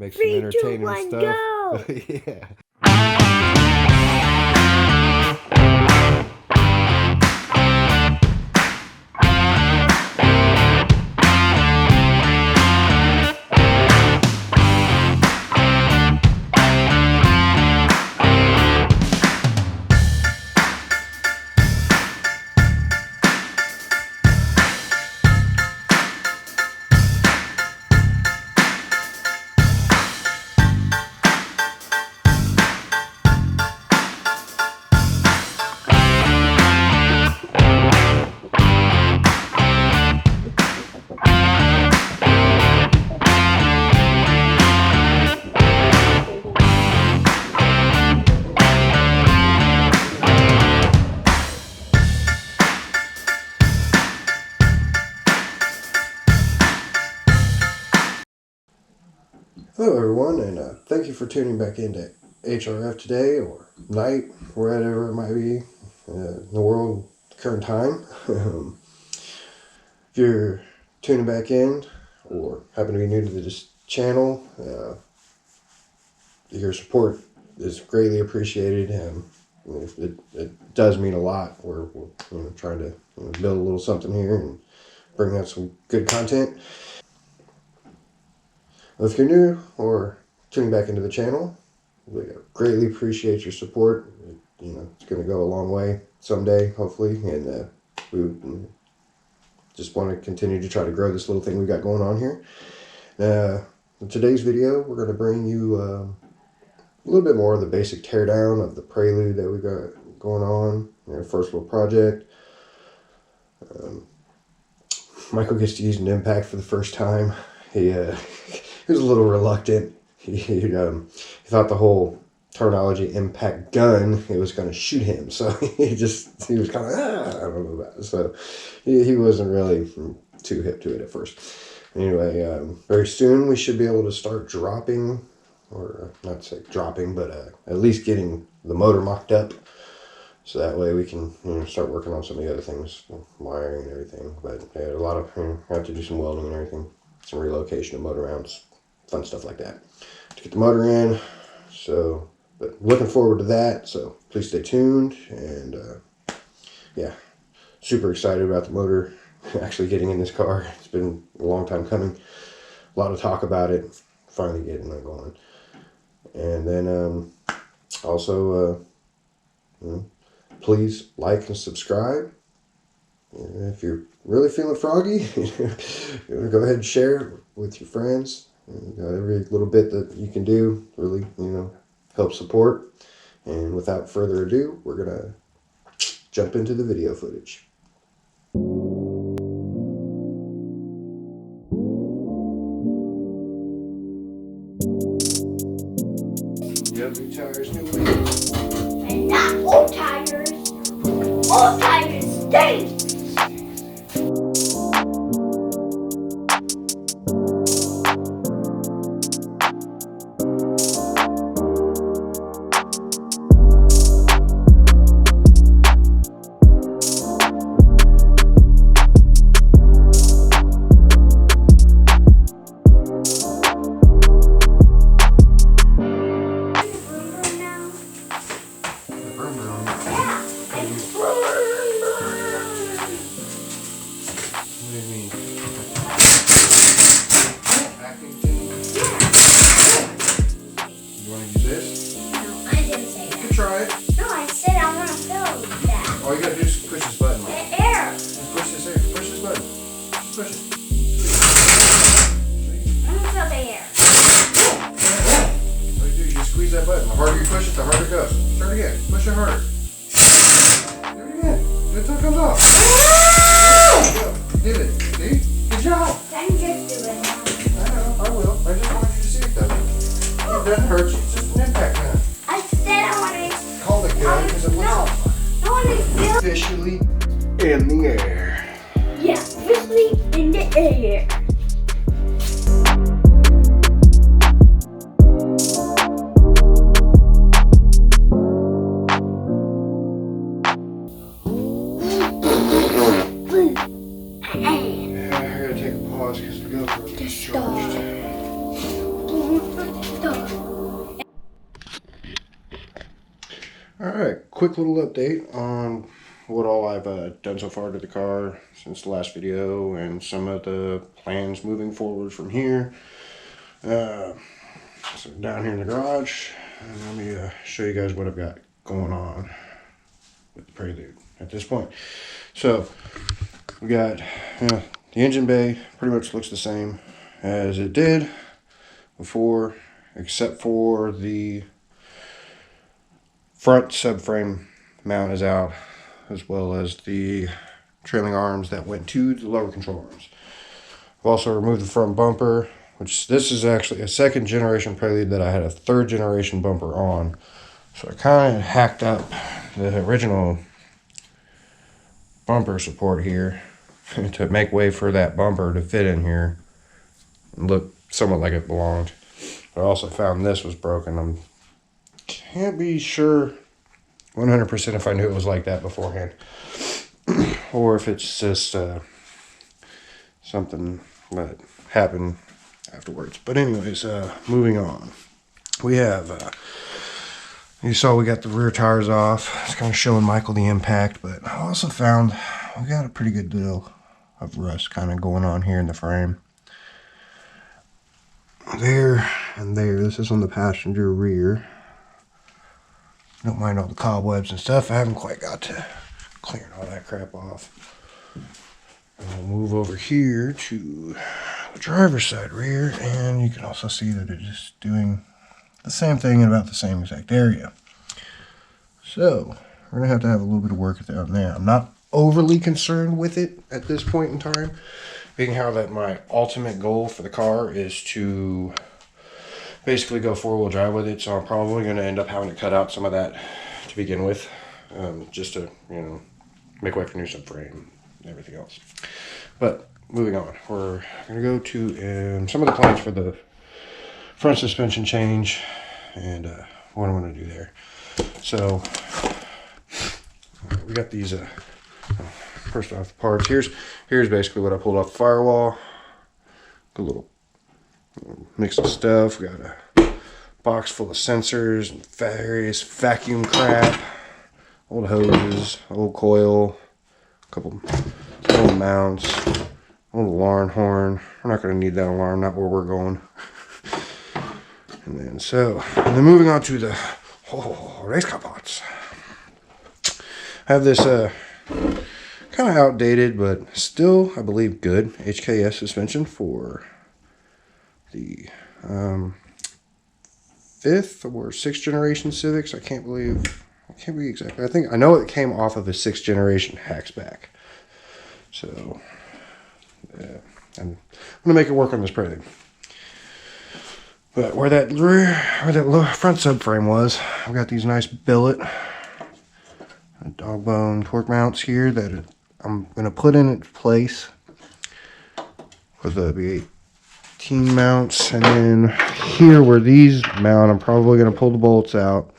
make some entertaining stuff. Go. Yeah. Hello everyone, and thank you for tuning back into HRF today, or night, wherever it might be in the world, current time. If you're tuning back in, or happen to be new to this channel, your support is greatly appreciated, and it does mean a lot. We're trying to build a little something here and bring out some good content. If you're new or tuning back into the channel, we greatly appreciate your support. It's going to go a long way someday, hopefully, and we just want to continue to try to grow this little thing we got going on here. In today's video, we're going to bring you a little bit more of the basic teardown of the Prelude that we got going on, our first little project. Michael gets to use an impact for the first time. He was a little reluctant. He thought the whole terminology impact gun, it was going to shoot him. So he was kind of, I don't know about it. So he wasn't really too hip to it at first. Anyway, very soon we should be able to start dropping, or not say dropping, but at least getting the motor mocked up. So that way we can start working on some of the other things, wiring and everything. But a lot of, have to do some welding and everything. Some relocation of motor mounts, fun stuff like that to get the motor in. So, but looking forward to that. So please stay tuned, and yeah, super excited about the motor actually getting in this car. It's been a long time coming. A lot of talk about it. Finally getting it going. And then also, please like and subscribe. If you're really feeling froggy, go ahead and share it with your friends. Every little bit that you can do really, help support. And without further ado, we're going to jump into the video footage. Yep, new tires, new wheels. And not old tires. Old tires stink. All you gotta do is push this button. Air. Just push this air. Push this button. Just push it. I'm gonna feel the air. All you do is just squeeze that button. The harder you push it, the harder it goes. Try it again. Push it harder. Do it again. Do it until it comes off. There you go. You did it. See? Good job. Then just do it now. I know. I will. I just wanted you to see it though. It doesn't hurt you. It's just an impact gun. I said I wanted to. Call it gun because it wasn't. I want to feel. Officially in the air. Yeah, officially in the air. Yeah, I gotta take a pause because the GoPro is charged. stuff. Alright, quick little update on what all I've done so far to the car since the last video and some of the plans moving forward from here. So down here in the garage, let me show you guys what I've got going on with the Prelude at this point. So we got the engine bay pretty much looks the same as it did before, except for the front subframe mount is out, as well as the trailing arms that went to the lower control arms. I've also removed the front bumper, which this is actually a second generation Prelude that I had a third generation bumper on. So I kind of hacked up the original bumper support here to make way for that bumper to fit in here and look somewhat like it belonged. But I also found this was broken. I can't be sure 100% if I knew it was like that beforehand or if it's just something that happened afterwards. But anyways, moving on. We have you saw we got the rear tires off. It's kind of showing Michael the impact, but I also found we got a pretty good deal of rust kind of going on here in the frame. There and there. This is on the passenger rear. Don't mind all the cobwebs and stuff. I haven't quite got to clearing all that crap off. And we'll move over here to the driver's side rear, and you can also see that it is doing the same thing in about the same exact area. So we're gonna have a little bit of work down there. I'm not overly concerned with it at this point in time, being how that my ultimate goal for the car is to basically go four-wheel drive with it. So I'm probably going to end up having to cut out some of that to begin with, just to, you know, make way for new subframe and everything else. But moving on, we're going to go to some of the plans for the front suspension change and what I'm going to do there. So we got these first off the parts. Here's basically what I pulled off the firewall. A little mix of stuff. We got a box full of sensors and various vacuum crap, old hoses, old coil, a couple old mounts, old alarm horn. We're not going to need that alarm, not where we're going. And then moving on to the race car parts. I have this kind of outdated but still, I believe, good HKS suspension for the 5th or 6th generation Civics. I can't be exactly. I know it came off of a 6th generation Hatchback. So I'm gonna make it work on this Prelude. But where that front subframe was, I've got these nice billet dog bone torque mounts here that I'm gonna put in its place with the V18 mounts, and then here where these mount, I'm probably gonna pull the bolts out,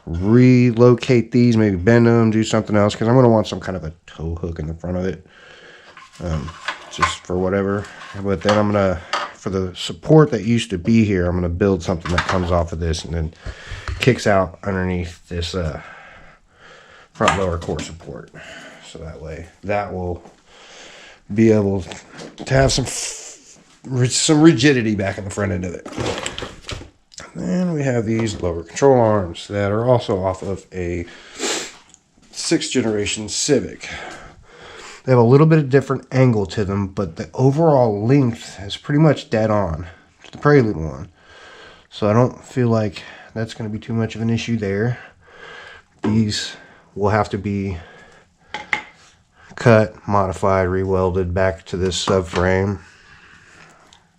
relocate these, maybe bend them, do something else, because I'm gonna want some kind of a tow hook in the front of it, just for whatever. But then I'm gonna, for the support that used to be here, I'm gonna build something that comes off of this and then kicks out underneath this front lower core support. So that way, that will be able to have some rigidity back in the front end of it. And then we have these lower control arms that are also off of a 6th generation Civic. They have a little bit of different angle to them, but the overall length is pretty much dead on to the Prelude one. So I don't feel like that's going to be too much of an issue there. These will have to be cut, modified, re-welded back to this subframe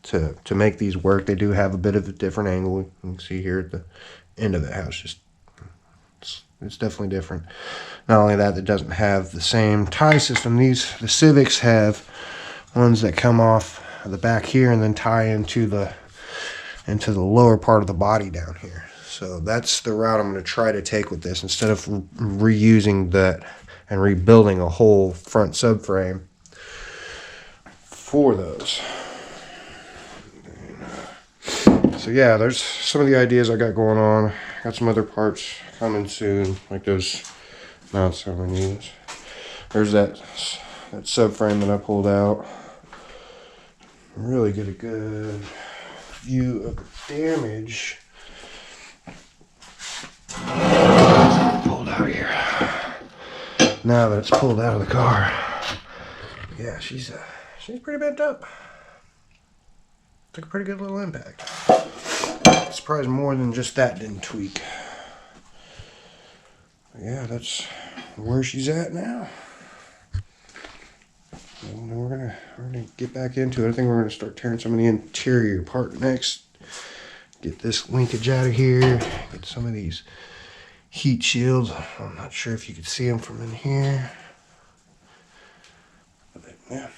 to make these work. They do have a bit of a different angle. You can see here at the end of the house, it's definitely different. Not only that, it doesn't have the same tie system. The Civics have ones that come off the back here and then tie into the lower part of the body down here. So that's the route I'm going to try to take with this, instead of reusing that and rebuilding a whole front subframe for those. So So yeah, there's some of the ideas I got going on. Got some other parts coming soon, like those mounts I'm gonna use. There's that subframe that I pulled out. Really get a good view of the damage. Pulled out here. Now that it's pulled out of the car, yeah, she's pretty bent up. Took a pretty good little impact. Surprised more than just that didn't tweak. But yeah, that's where she's at now. And we're gonna get back into it. I think we're gonna start tearing some of the interior apart next. Get this linkage out of here. Get some of these heat shields. I'm not sure if you can see them from in here. But yeah.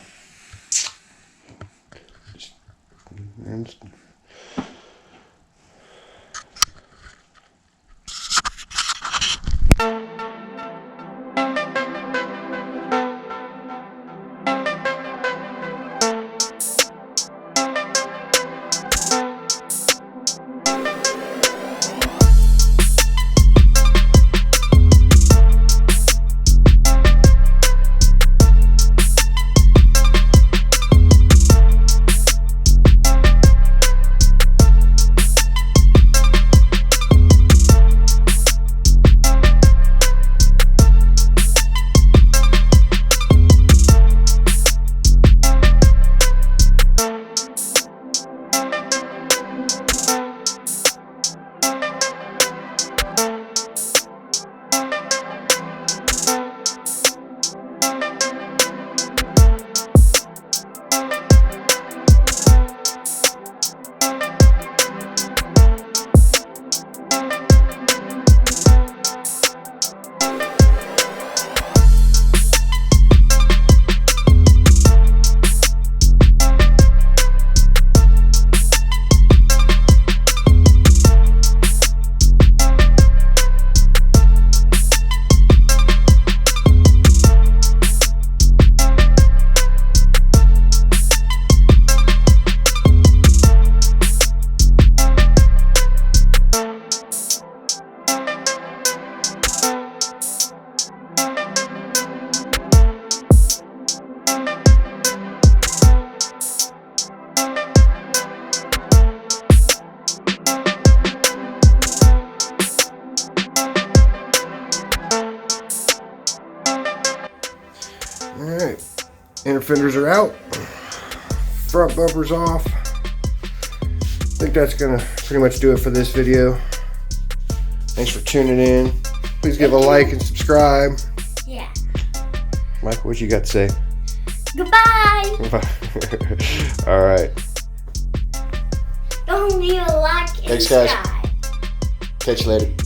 Alright, inner fenders are out, front bumper's off. I think that's gonna pretty much do it for this video. Thanks for tuning in. Please give a like and subscribe. Yeah. Michael, what you got to say? Goodbye. Alright. Don't leave a like and Thanks, guys. subscribe. Catch you later.